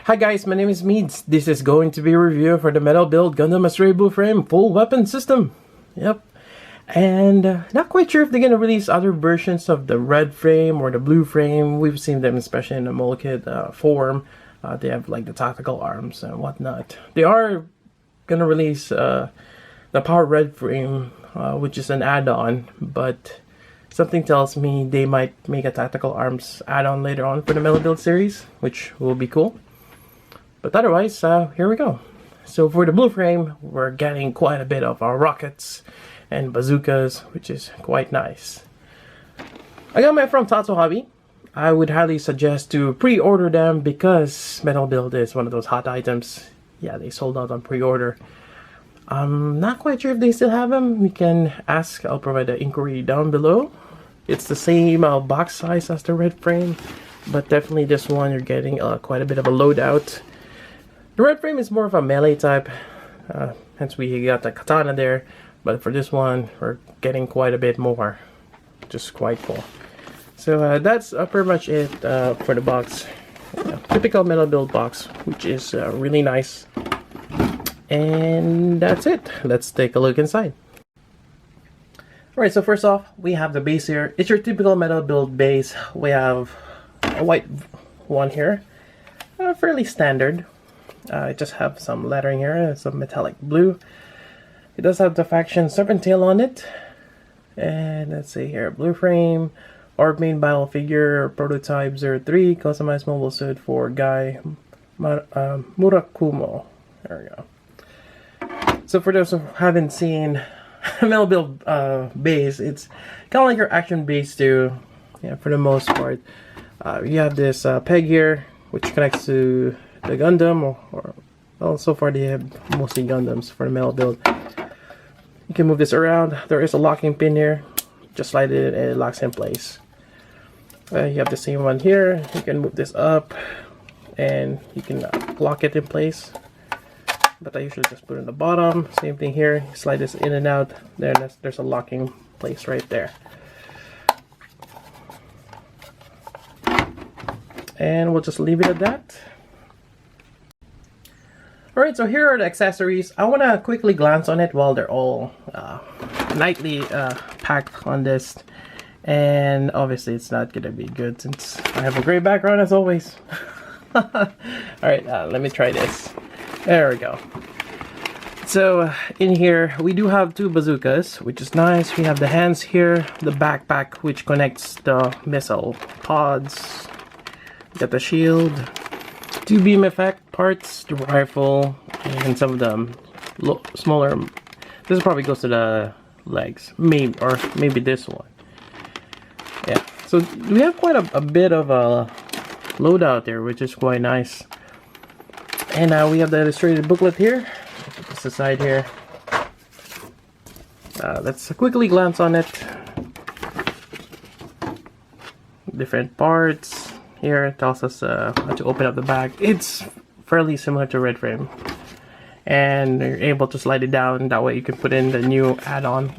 Hi guys, my name is Meads. This is going to be a review for the Metal Build Gundam Astray Blue Frame full weapon system. Yep. And not quite sure if they're going to release other versions of the red frame or the blue frame. We've seen them especially in the mold kit form. They have like the tactical arms and whatnot. They are going to release the power red frame, which is an add-on, but something tells me they might make a tactical arms add-on later on for the Metal Build series, which will be cool. But otherwise, here we go. So for the blue frame, we're getting quite a bit of our rockets and bazookas, which is quite nice. I got mine from Tatsu Hobby. I would highly suggest to pre-order them because Metal Build is one of those hot items. Yeah, they sold out on pre-order. I'm not quite sure if they still have them. You can ask. I'll provide the inquiry down below. It's the same box size as the red frame, but definitely this one you're getting quite a bit of a loadout. The red frame is more of a melee type, hence we got the katana there, but for this one we're getting quite a bit more, just quite cool. So that's pretty much it for the box. Typical Metal Build box, which is really nice. And that's it. Let's take a look inside. Alright, so first off, we have the base here. It's your typical Metal Build base. We have a white one here, fairly standard. It just have some lettering here, some metallic blue. It does have the faction Serpentine on it. And let's see here, blue frame, orb main battle figure, prototype 03, customized mobile suit for Guy Murakumo. There we go. So for those who haven't seen Metal Build base, it's kind of like your action base too. Yeah, for the most part. You have this peg here, which connects to the Gundam, well, so far they have mostly Gundams for the Metal Build. You can move this around. There is a locking pin here. Just slide it and it locks in place. You have the same one here. You can move this up and you can lock it in place. But I usually just put it in the bottom. Same thing here. Slide this in and out. There's a locking place right there. And we'll just leave it at that. Alright, so here are the accessories. I want to quickly glance on it while they're all nicely packed on this. And obviously it's not going to be good since I have a gray background as always. Alright, let me try this. There we go. So in here we do have two bazookas, which is nice. We have the hands here, the backpack which connects the missile pods. We got the shield, two beam effect parts, the rifle, and some of the smaller. This probably goes to the legs, maybe, or maybe this one. Yeah, so we have quite a bit of a loadout there, which is quite nice. And we have the illustrated booklet here. Put this aside here. Let's quickly glance on it. Different parts. Here it tells us how to open up the bag. It's fairly similar to red frame. And you're able to slide it down. That way you can put in the new add-on.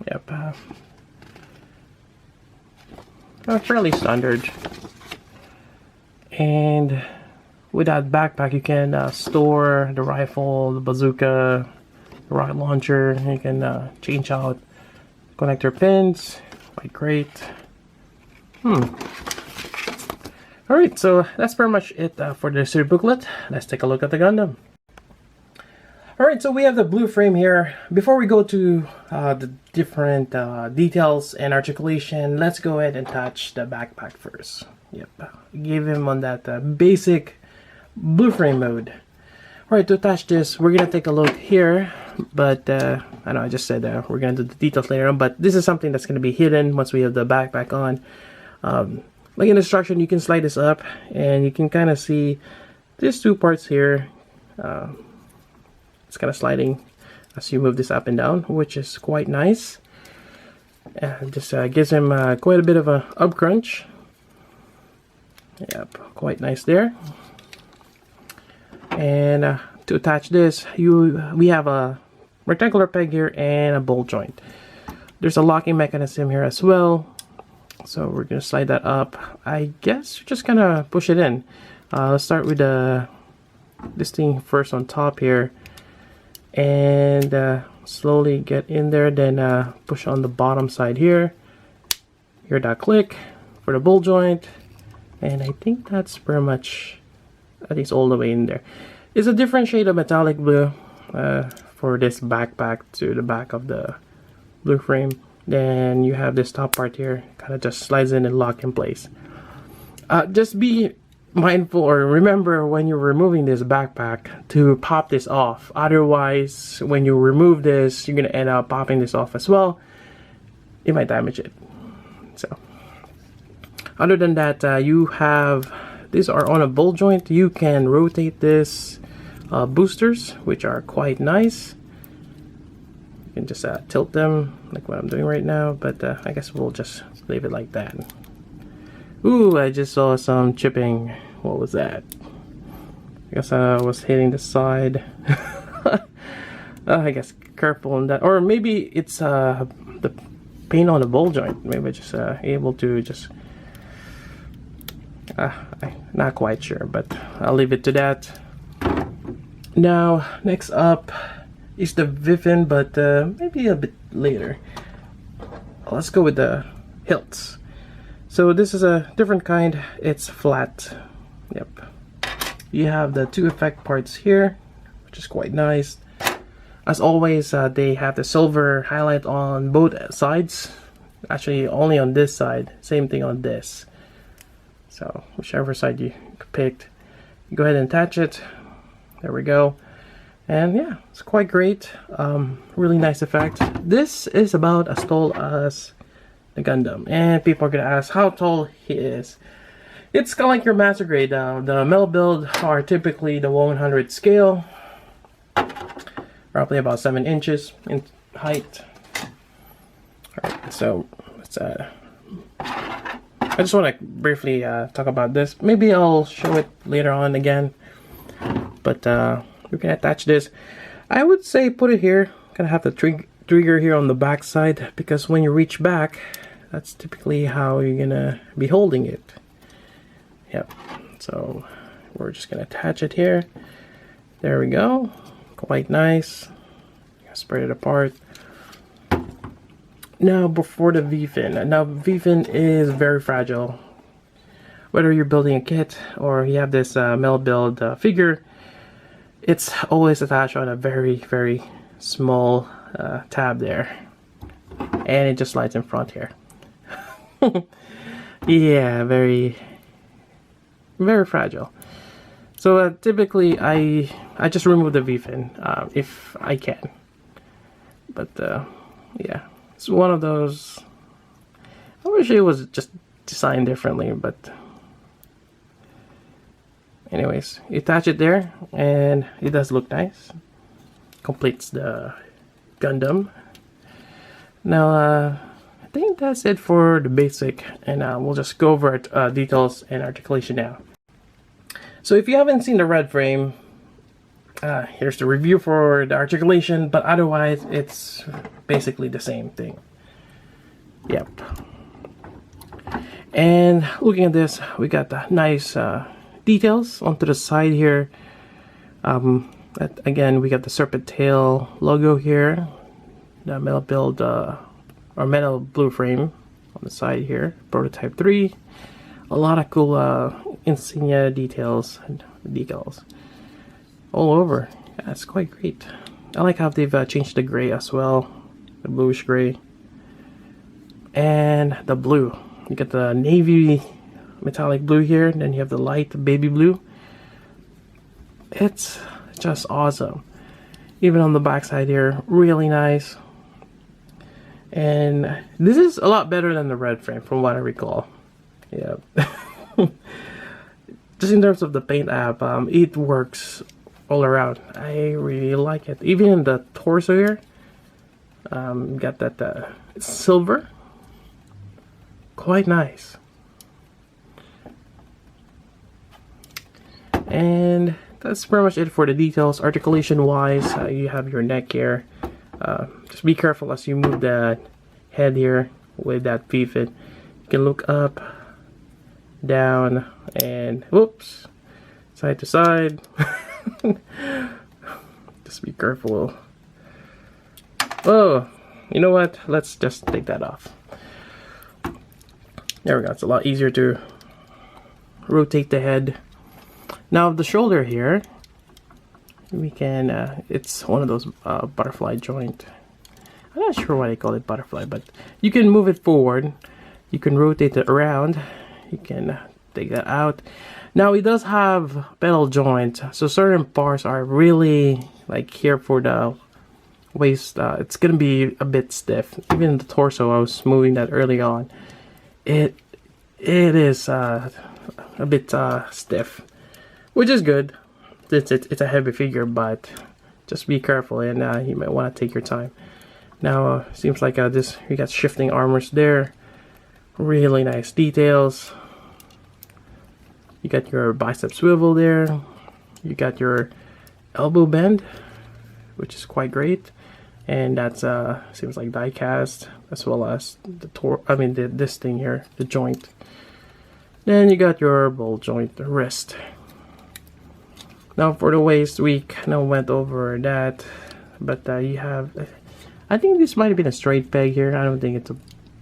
Yep. Fairly standard. And with that backpack you can store the rifle, the bazooka, the rocket launcher. You can change out connector pins. Quite great. Alright, so that's pretty much it for the series booklet. Let's take a look at the Gundam. Alright, so we have the blue frame here. Before we go to the different details and articulation, let's go ahead and attach the backpack first. Yep, give him on that basic blue frame mode. Alright, to attach this, we're gonna take a look here, but I know I just said we're gonna do the details later on, but this is something that's gonna be hidden once we have the backpack on. Like in the instruction, you can slide this up and you can kind of see these two parts here. It's kind of sliding as you move this up and down, which is quite nice. Just gives him quite a bit of a up crunch. Yep, quite nice there. And to attach this, we have a rectangular peg here and a bolt joint. There's a locking mechanism here as well. So we're gonna slide that up. I guess we're just gonna push it in. Let's start with this thing first on top here, and slowly get in there, then push on the bottom side here. Hear that click for the ball joint, and I think that's pretty much at least all the way in there. It's a different shade of metallic blue for this backpack to the back of the blue frame. Then you have this top part here, kind of just slides in and lock in place. Just be mindful, or remember when you're removing this backpack to pop this off. Otherwise, when you remove this, you're gonna end up popping this off as well. It might damage it. So other than that, you have, these are on a ball joint. You can rotate this boosters, which are quite nice. You can just tilt them like what I'm doing right now, but I guess we'll just leave it like that. Ooh, I just saw some chipping. What was that? I guess I was hitting the side. I guess careful on that. Or maybe it's the paint on the ball joint. Maybe just able to just... I'm not quite sure, but I'll leave it to that. Now, next up is the Viffin, but maybe a bit later. Let's go with the hilts. So this is a different kind. It's flat. Yep. You have the two effect parts here, which is quite nice. As always, they have the silver highlight on both sides. Actually, only on this side. Same thing on this. So whichever side you picked, go ahead and attach it. There we go. And yeah, it's quite great. Really nice effect. This is about as tall as the Gundam, and people are gonna ask how tall he is. It's kind of like your master grade. The metal build are typically the 100 scale, roughly about 7 inches in height. Alright, so let's I just want to briefly talk about this. Maybe I'll show it later on again, but we can attach this. I would say put it here. Gonna have the trigger here on the back side, because when you reach back, that's typically how you're gonna be holding it. Yep. So we're just gonna attach it here. There we go. Quite nice. Spread it apart. Now before the V-fin. Now V-fin is very fragile. Whether you're building a kit or you have this metal build figure, it's always attached on a very, very small tab there, and it just slides in front here. Yeah, very, very fragile. So typically I just remove the V-fin if I can, but yeah, it's one of those. I wish it was just designed differently, but anyways, you attach it there and it does look nice. Completes the Gundam. Now I think that's it for the basic, and we'll just go over details and articulation now. So if you haven't seen the red frame, here's the review for the articulation, but otherwise it's basically the same thing. Yep. And looking at this, we got the nice details onto the side here. Again, we got the serpent tail logo here, the metal build or metal blue frame on the side here, prototype 3. A lot of cool insignia details and decals all over. That's quite great. I like how they've changed the gray as well, the bluish gray, and the blue. You get the navy metallic blue here, then you have the light baby blue. It's just awesome. Even on the back side here, really nice. And this is a lot better than the red frame from what I recall. Yeah. Just in terms of the paint app, it works all around. I really like it. Even in the torso here, got that silver. Quite nice. And that's pretty much it for the details. Articulation wise, you have your neck here. Just be careful as you move the head here with that V-fin. You can look up, down, and whoops, side to side. Just be careful. Oh, you know what? Let's just take that off. There we go. It's a lot easier to rotate the head. Now the shoulder here, we can, it's one of those butterfly joint. I'm not sure why they call it butterfly, but you can move it forward. You can rotate it around. You can take that out. Now it does have pedal joint, so certain parts are really like here for the waist. It's gonna be a bit stiff. Even the torso, I was moving that early on. It is a bit stiff, which is good. It's a heavy figure, but just be careful, and you might want to take your time. Now seems like this, we got shifting armors there. Really nice details. You got your bicep swivel there. You got your elbow bend, which is quite great, and that's seems like die cast, as well as the this thing here, the joint. Then you got your ball joint, the wrist. Now for the waist, we kind of went over that, but you have, I think this might have been a straight peg here. I don't think it's a,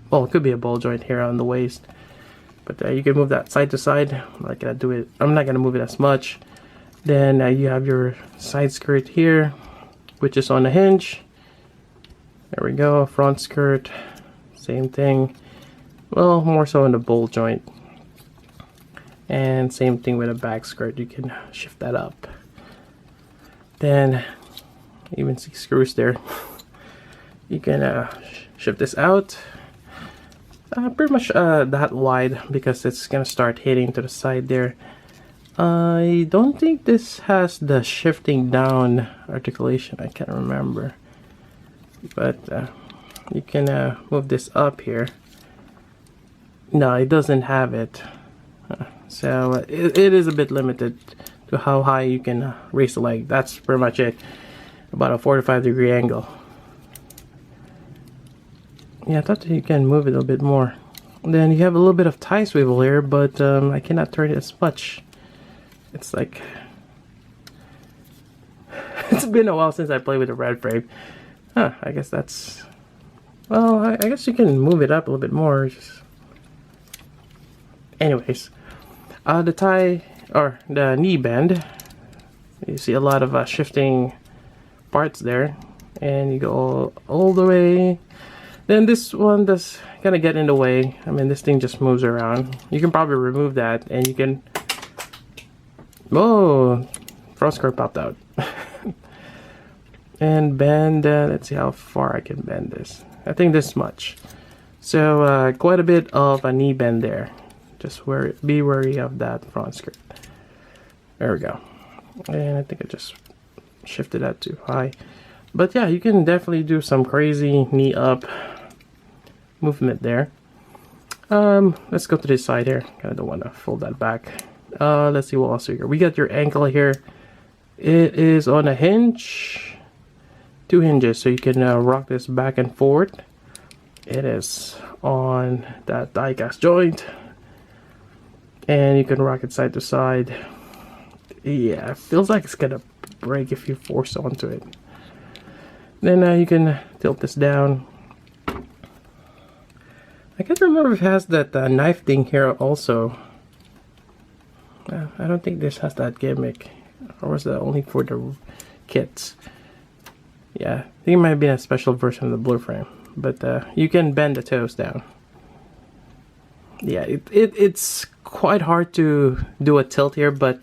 well, it could be a ball joint here on the waist, but you can move that side to side. I'm not gonna do it. I'm not gonna move it as much. Then you have your side skirt here, which is on a hinge. There we go. Front skirt, same thing. Well, more so in the ball joint. And same thing with a back skirt. You can shift that up. Then even see screws there. You can shift this out. Pretty much that wide, because it's gonna start hitting to the side there. I don't think this has the shifting down articulation. I can't remember, but you can move this up here. No, it doesn't have it, so it is a bit limited to how high you can raise the leg. That's pretty much it, about a 45-degree angle. Yeah, I thought you can move it a bit more. Then you have a little bit of tie swivel here, but I cannot turn it as much. It's like, it's been a while since I played with the red frame. Huh, I guess that's, well, I guess you can move it up a little bit more. Anyways, the tie, or the knee bend, you see a lot of shifting parts there, and you go all the way. Then this one does kind of get in the way. I mean, this thing just moves around. You can probably remove that, and you can, oh, front skirt popped out. And bend, let's see how far I can bend this. I think this much. So quite a bit of a knee bend there. Just be wary of that front skirt. There we go. And I think I just shifted that too high. But yeah, you can definitely do some crazy knee up movement there. Let's go to this side here. Kind of don't want to fold that back. Let's see what else here. We got your ankle here. It is on a hinge, 2 hinges, so you can rock this back and forward. It is on that die cast joint, and you can rock it side to side. Yeah, it feels like it's gonna break if you force onto it. Then you can tilt this down. I can't remember if it has that knife thing here also. I don't think this has that gimmick, or was that only for the kits? Yeah, I think it might have been a special version of the blue frame, but you can bend the toes down. Yeah, it's quite hard to do a tilt here, but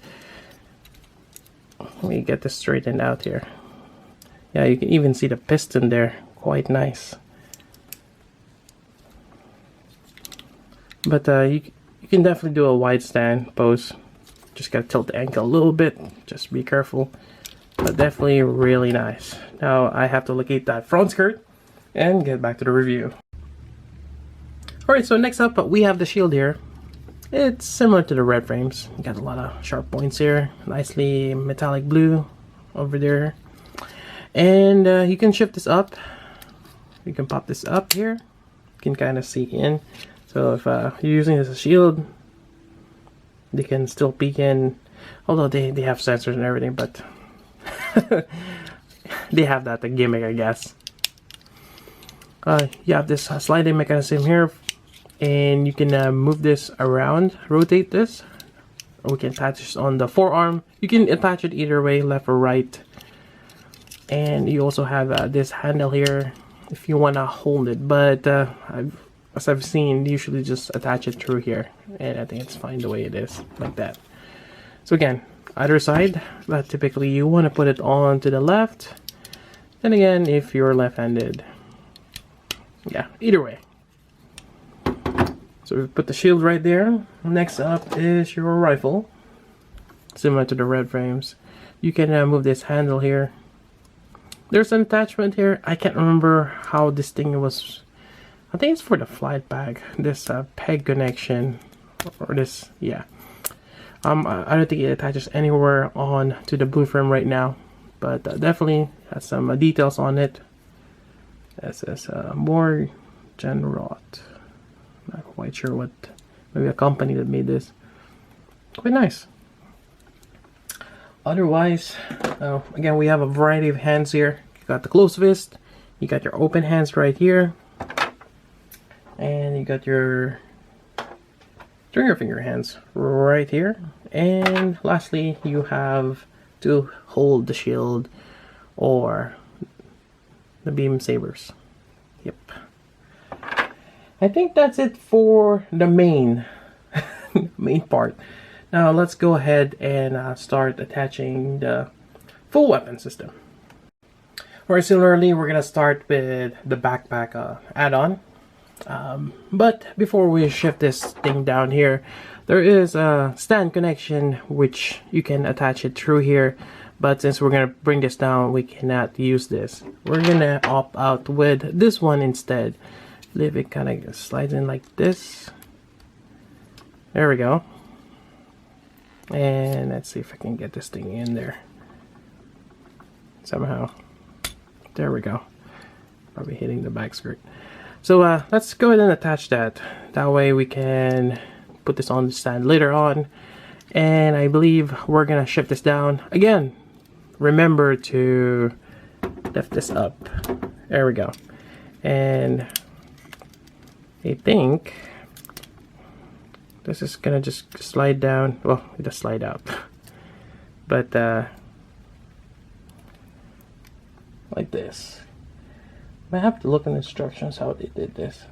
let me get this straightened out here. Yeah, you can even see the piston there, quite nice. But you can definitely do a wide stand pose. Just gotta tilt the ankle a little bit, just be careful. But definitely really nice. Now I have to locate that front skirt and get back to the review. Alright, so next up we have the shield here. It's similar to the red frames. You got a lot of sharp points here, nicely metallic blue over there. And you can shift this up. You can pop this up here. You can kind of see in. So if you're using it as a shield, they can still peek in, although they have sensors and everything, but they have that gimmick, I guess. You have this sliding mechanism here, and you can move this around, rotate this. We can attach this on the forearm. You can attach it either way, left or right. And you also have this handle here if you want to hold it, but as I've seen, usually just attach it through here, and I think it's fine the way it is, like that. So again, either side, but typically you want to put it on to the left. And again, if you're left-handed, yeah, either way. So we put the shield right there. Next up is your rifle, similar to the red frames. You can move this handle here. There's an attachment here. I can't remember how this thing was. I think it's for the flight bag. This peg connection, or this, yeah. I don't think it attaches anywhere on to the blue frame right now, but definitely has some details on it. This is more Genrot. Not quite sure what, maybe a company that made this. Quite nice. Otherwise, again, we have a variety of hands here. You got the closed fist, you got your open hands right here, and you got your trigger finger hands right here. And lastly, you have to hold the shield or the beam sabers. Yep. I think that's it for the main part. Now let's go ahead and start attaching the full weapon system. Alright, similarly, we're gonna start with the backpack add-on. But before we shift this thing down here, there is a stand connection which you can attach it through here. But since we're gonna bring this down, we cannot use this. We're gonna opt out with this one instead. I believe it kind of slides in like this. There we go. And let's see if I can get this thing in there somehow. There we go. Probably hitting the back skirt. So let's go ahead and attach that. That way we can put this on the stand later on. And I believe we're gonna shift this down. Again, remember to lift this up. There we go. And I think this is gonna just slide down. Well, it just slide out. But like this. I have to look in the instructions how they did this.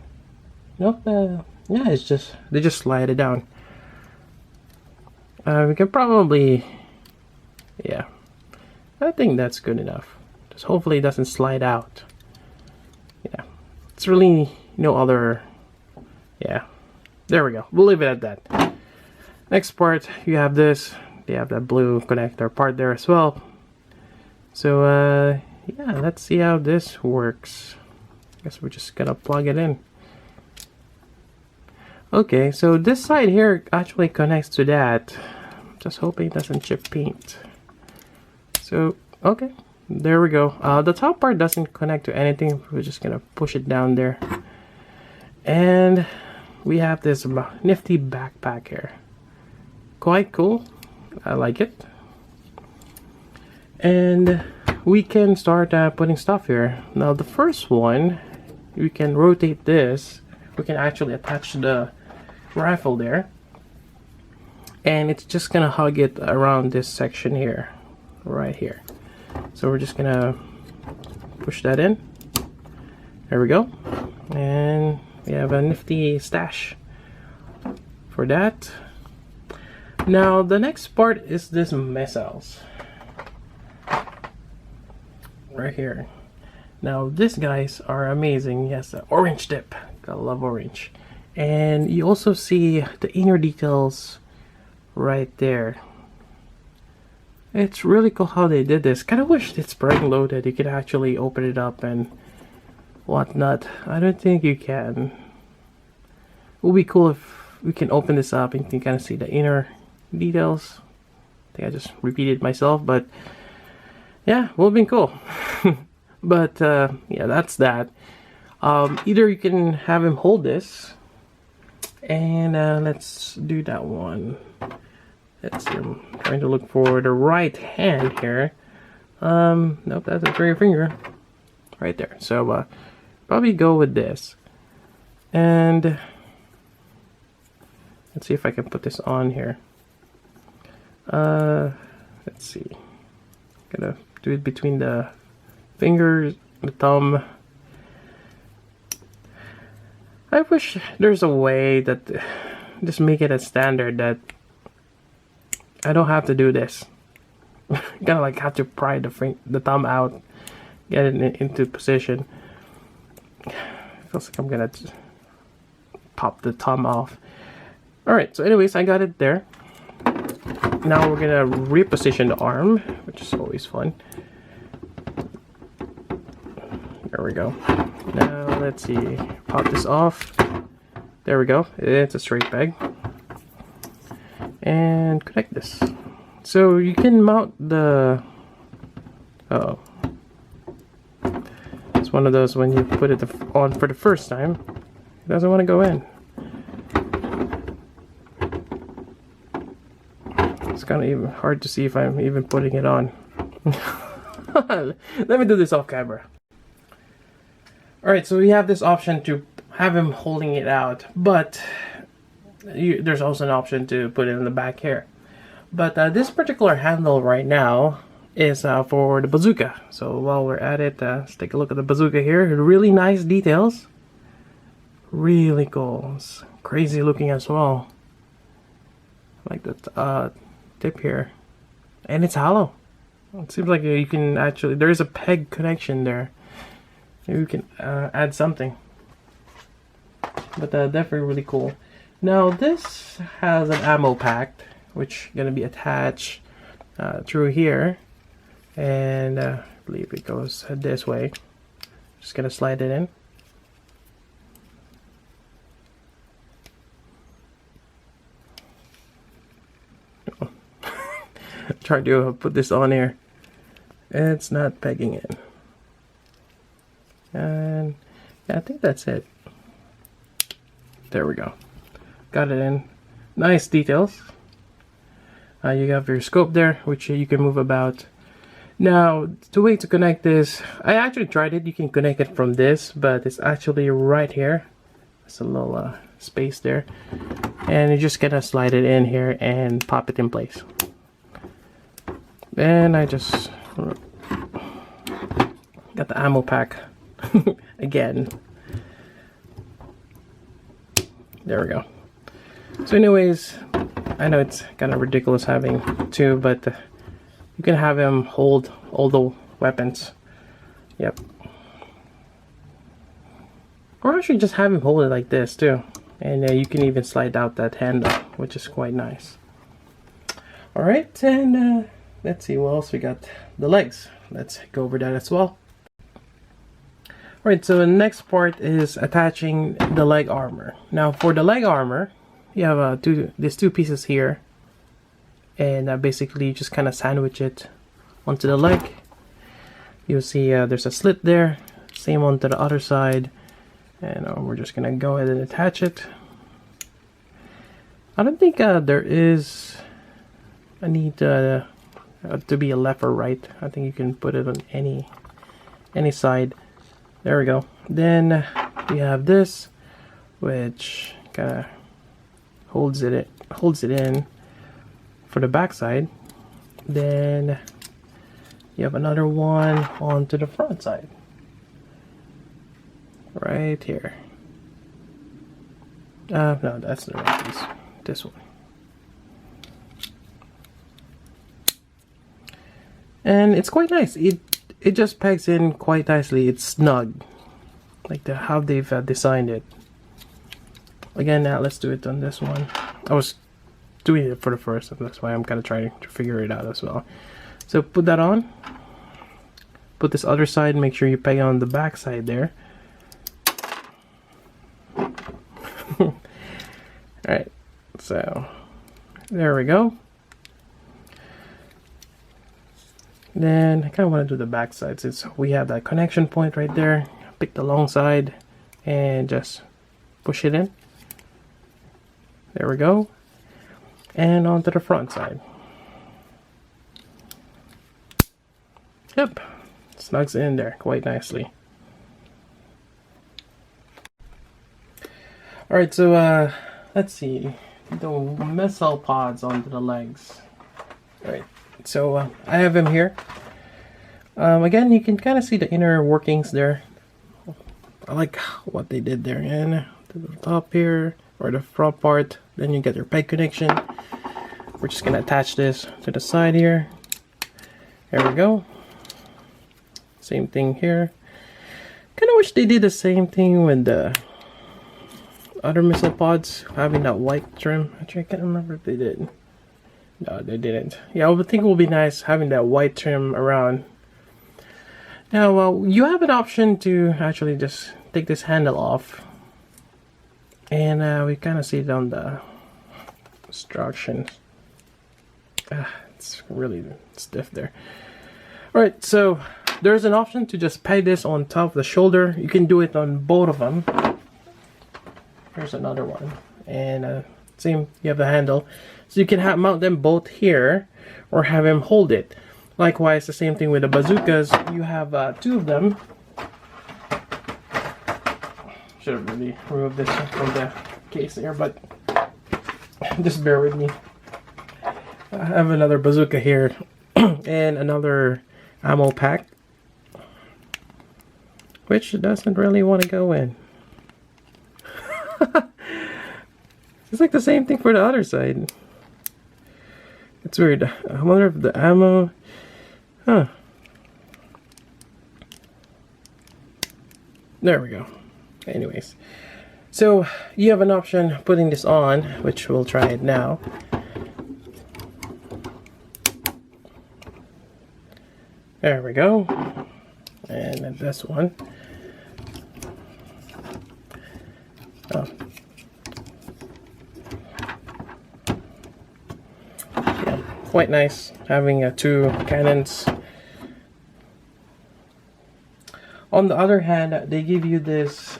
Nope. Yeah, it's just they just slide it down. We can probably, yeah. I think that's good enough. Just hopefully it doesn't slide out. Yeah, it's really no other. Yeah, there we go. We'll leave it at that. Next part, you have this. They have that blue connector part there as well. So yeah, let's see how this works. I guess we're just gonna plug it in. Okay, so this side here actually connects to that. Just hoping it doesn't chip paint. So, okay, there we go. The top part doesn't connect to anything. We're just gonna push it down there. And we have this nifty backpack here. Quite cool. I like it. And we can start putting stuff here. Now the first one, we can rotate this. We can actually attach the rifle there. And it's just gonna hug it around this section here. Right here. So we're just gonna push that in. There we go. And we have a nifty stash for that. Now the next part is this missiles. Right here. Now these guys are amazing. Yes, orange tip. Gotta love orange. And you also see the inner details right there. It's really cool how they did this. Kind of wish it's spring loaded. You could actually open it up and whatnot. I don't think you can. It would be cool if we can open this up and you can kind of see the inner details. I think I just repeated myself, but yeah, would have been cool. But yeah, that's that. Either you can have him hold this, And let's do that one. Let's see, I'm trying to look for the right hand here. Nope, that's a trigger finger right there. So probably go with this. And let's see if I can put this on here. Let's see. Gonna do it between the fingers, the thumb. I wish there's a way that just make it a standard that I don't have to do this. Gotta like have to pry the thumb out, get it into position. Feels like I'm gonna pop the thumb off. Alright, so anyways, I got it there. Now we're gonna reposition the arm, which is always fun. There we go. Now let's see, pop this off. There we go, it's a straight peg. And connect this. So you can mount the... Uh-oh. It's one of those when you put it on for the first time, it doesn't want to go in. It's kind of even hard to see if I'm even putting it on. Let me do this off camera. Alright, so we have this option to have him holding it out, but there's also an option to put it in the back here. But this particular handle right now is for the bazooka. So while we're at it, let's take a look at the bazooka here. Really nice details. Really cool. It's crazy looking as well. Like the tip here. And it's hollow. It seems like you can actually... There's a peg connection there. Maybe we can add something. But definitely really cool. Now this has an ammo pack, which is going to be attached through here. And I believe it goes this way. Just going to slide it in. Try to put this on here. It's not pegging in. And yeah, I think that's it. There we go. Got it in. Nice details. You have your scope there, which you can move about. Now, the way to connect this, I actually tried it. You can connect it from this, but it's actually right here. There's a little space there. And you're just gonna slide it in here and pop it in place. And I just got the ammo pack again. There we go. So anyways, I know it's kind of ridiculous having two, but you can have him hold all the weapons. Yep. Or actually just have him hold it like this too. And you can even slide out that handle, which is quite nice. Alright, and let's see what else we got. The legs. Let's go over that as well. Alright, so the next part is attaching the leg armor. Now for the leg armor, you have these two pieces here. And basically you just kind of sandwich it onto the leg. You'll see there's a slit there. Same onto the other side. And we're just going to go ahead and attach it. I don't think there is a need to be a left or right. I think you can put it on any side. There we go. Then we have this, which kind of holds it in for the back side. Then you have another one onto the front side, right here. No, that's the right piece. This one. And it's quite nice. It just pegs in quite nicely. It's snug, like how they've designed it. Again, now let's do it on this one. I was doing it for the first, and that's why I'm kind of trying to figure it out as well. So put that on. Put this other side. Make sure you peg on the back side there. All right. So there we go. Then I kind of want to do the back side since we have that connection point right there. Pick the long side and just push it in. There we go. And onto the front side. Yep, snugs in there quite nicely. Alright, so let's see. The missile pods onto the legs. Alright, so I have him here. Again, you can kind of see the inner workings there. I like what they did there. And to the top here, or the front part, then you get your peg connection. We're just gonna attach this to the side here. There we go. Same thing here. Kind of wish they did the same thing with the other missile pods, having that white trim. Actually, I can't remember if they did. No, they didn't. Yeah, I would think it would be nice having that white trim around. Now, you have an option to actually just take this handle off. And we kind of see it on the instructions. It's really stiff there. Alright, so there's an option to just peg this on top of the shoulder. You can do it on both of them. Here's another one. And same, you have the handle. So you can mount them both here or have him hold it. Likewise, the same thing with the bazookas. You have two of them. Should have really removed this from the case there, but just bear with me. I have another bazooka here and another ammo pack, which doesn't really want to go in. It's like the same thing for the other side. It's weird. I wonder if the ammo... Huh. There we go. Anyways. So, you have an option putting this on, which we'll try it now. There we go. And then this one. Oh. Yeah, quite nice having two cannons. On the other hand, they give you this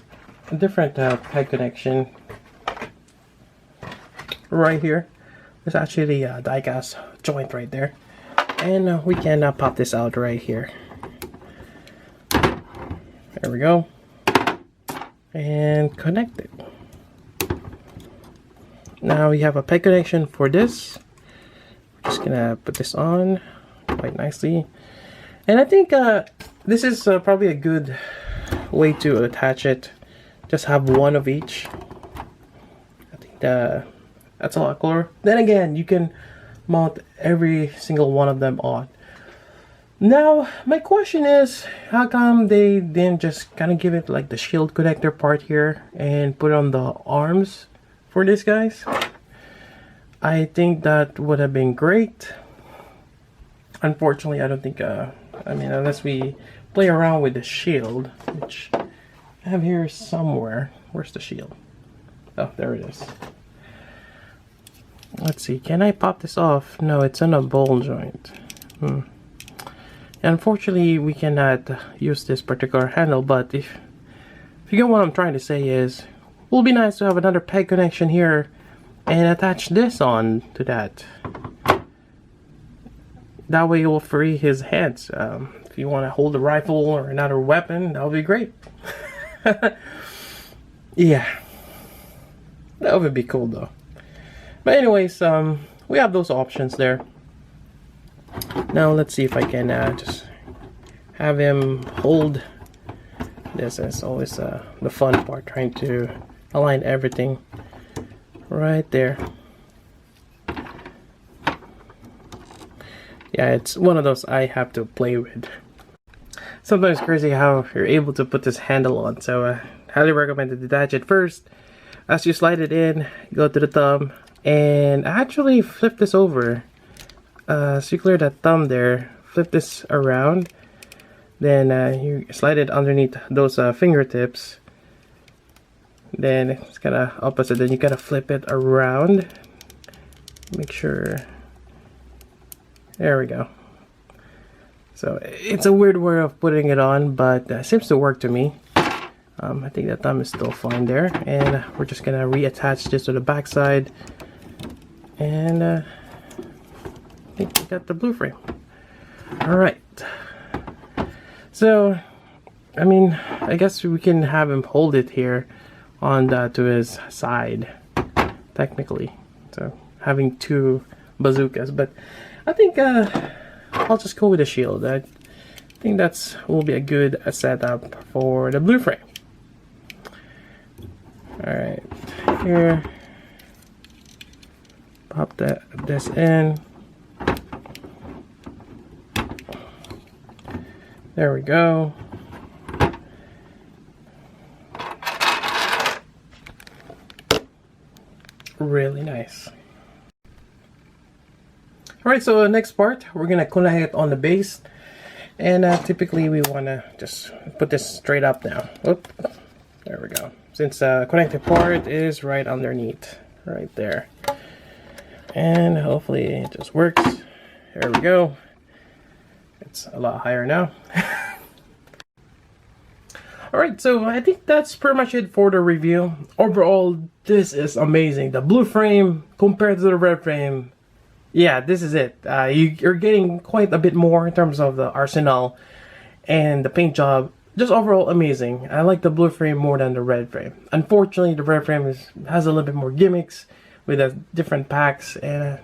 different peg connection right here. There's actually a die cast joint right there, and we can pop this out right here. There we go, and connect it. Now we have a peg connection for this. We're just gonna put this on quite nicely, and I think this is probably a good way to attach it. Just have one of each. I think that's a lot cooler. Then again, you can mount every single one of them on. Now, my question is, how come they didn't just kind of give it like the shield connector part here and put on the arms for these guys? I think that would have been great. Unfortunately, I don't think, I mean, unless we play around with the shield, which I have here somewhere. Where's the shield? Oh, there it is. Let's see, can I pop this off? No, it's in a ball joint. Unfortunately, we cannot use this particular handle, but if you get what I'm trying to say is, it will be nice to have another peg connection here and attach this on to that. That way it will free his hands. If you want to hold a rifle or another weapon, that would be great. Yeah, that would be cool though. But anyways, we have those options there. Now let's see if I can just have him hold. This is always the fun part, trying to align everything right there. Yeah, it's one of those I have to play with. Sometimes crazy how you're able to put this handle on, so highly recommend to detach it first. As you slide it in, go to the thumb and actually flip this over. So you clear that thumb there, flip this around, then you slide it underneath those fingertips. Then it's kind of opposite, then you gotta flip it around. Make sure. There we go. So it's a weird way of putting it on, but it seems to work to me. I think that thumb is still fine there, and we're just gonna reattach this to the back side, and I think we got the blue frame. All right. So, I mean, I guess we can have him hold it here on to his side, technically. So having two bazookas, but I think I'll just go with a shield. I think that's will be a good setup for the blue frame. All right, here, pop this in. There we go. Really nice. Alright, so the next part, we're gonna connect it on the base, and typically we wanna just put this straight up now. Oop, there we go. Since the connected part is right underneath, right there, and hopefully it just works. There we go. It's a lot higher now. Alright, so I think that's pretty much it for the review. Overall, this is amazing. The blue frame compared to the red frame, yeah, this is it. You're getting quite a bit more in terms of the arsenal and the paint job. Just overall amazing. I like the blue frame more than the red frame. Unfortunately, the red frame has a little bit more gimmicks with different packs, and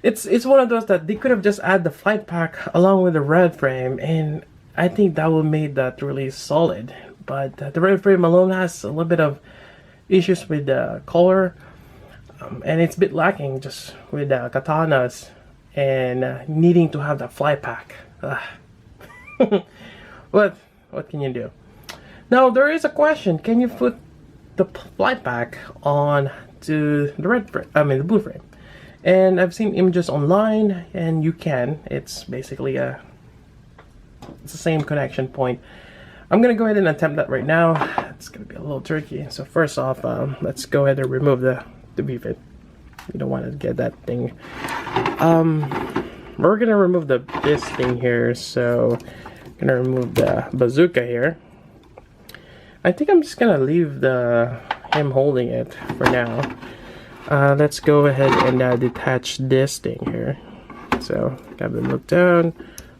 it's one of those that they could have just added the flight pack along with the red frame, and I think that would make that really solid. But the red frame alone has a little bit of issues with the color, and it's a bit lacking just with the katanas and needing to have the fly pack. What can you do? Now there is a question: can you put the fly pack on to the red frame? I mean the blue frame. And I've seen images online, and you can. It's basically it's the same connection point. I'm gonna go ahead and attempt that right now. It's gonna be a little tricky. So first off, let's go ahead and remove the B-fit. You don't want to get that thing. We're gonna remove this thing here. So I'm gonna remove the bazooka here. I think I'm just gonna leave him holding it for now. Let's go ahead and detach this thing here. So have them look down.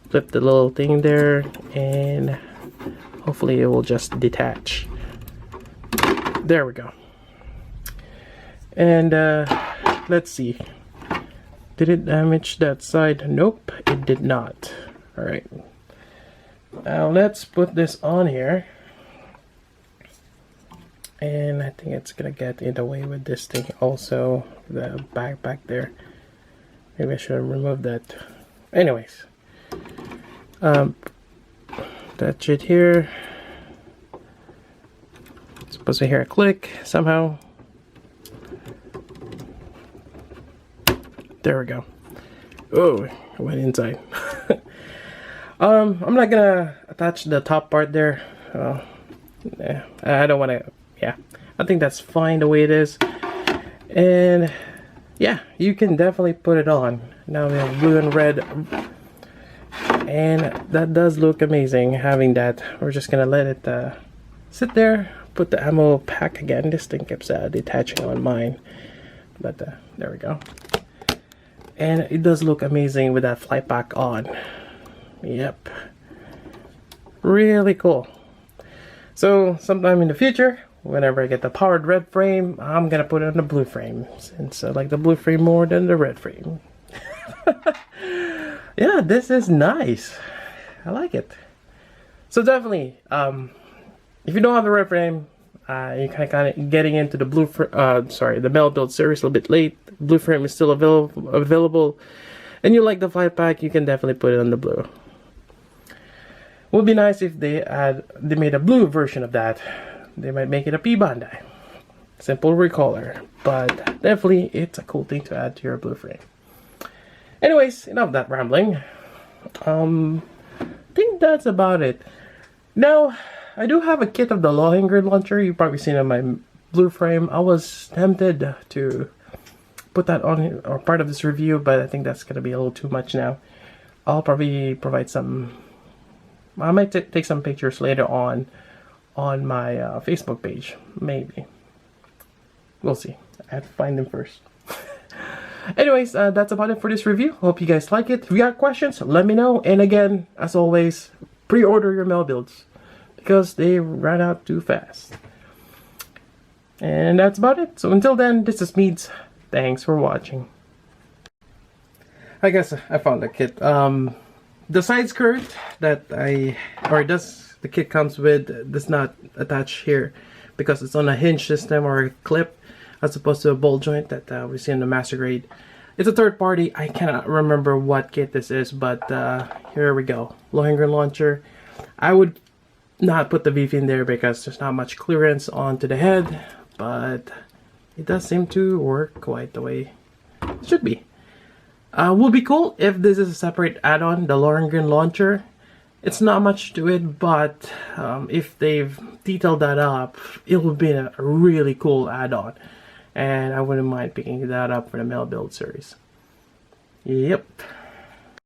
Flip the little thing there, and hopefully it will just detach. There we go. And let's see, did it damage that side? Nope, it did not. All right, now let's put this on here, and I think it's gonna get in the way with this thing also, the back there. Maybe I should remove that. Anyways, touch it here. Supposed to hear a click somehow. There we go. Oh, it went inside. I'm not gonna attach the top part there. Yeah, I don't want to. Yeah, I think that's fine the way it is. And yeah, you can definitely put it on. Now we have blue and red. And that does look amazing having that. We're just gonna let it sit there, put the ammo pack again. This thing keeps detaching on mine, but there we go. And it does look amazing with that flight pack on. Yep, really cool. So sometime in the future, whenever I get the powered red frame, I'm gonna put it on the blue frame, since I like the blue frame more than the red frame. Yeah, this is nice. I like it. So definitely, if you don't have the red frame, you kind of getting into the the metal build series a little bit late. Blue frame is still available, and you like the flight pack, you can definitely put it on the blue. Would be nice if they made a blue version of that. They might make it a P Bandai, simple recolor, but definitely it's a cool thing to add to your blue frame. Anyways, enough of that rambling. I think that's about it. Now, I do have a kit of the Lohinger launcher. You've probably seen it on my blue frame. I was tempted to put that on or part of this review, but I think that's going to be a little too much now. I'll probably provide some. I might take some pictures later on on my Facebook page. Maybe. We'll see. I have to find them first. Anyways, that's about it for this review. Hope you guys like it. If you got questions, let me know. And again, as always, pre-order your metal builds because they run out too fast. And that's about it. So until then, this is Meads. Thanks for watching. I guess I found the kit. The side skirt that the kit comes with does not attach here because it's on a hinge system or a clip as opposed to a ball joint that we see in the master grade. It's a third party. I cannot remember what kit this is, but here we go. Longer launcher. I would not put the VF in there because there's not much clearance onto the head, but it does seem to work quite the way it should be. Would be cool if this is a separate add-on, the longer launcher. It's not much to it, but if they've detailed that up, it would be a really cool add-on. And I wouldn't mind picking that up for the metal build series. Yep.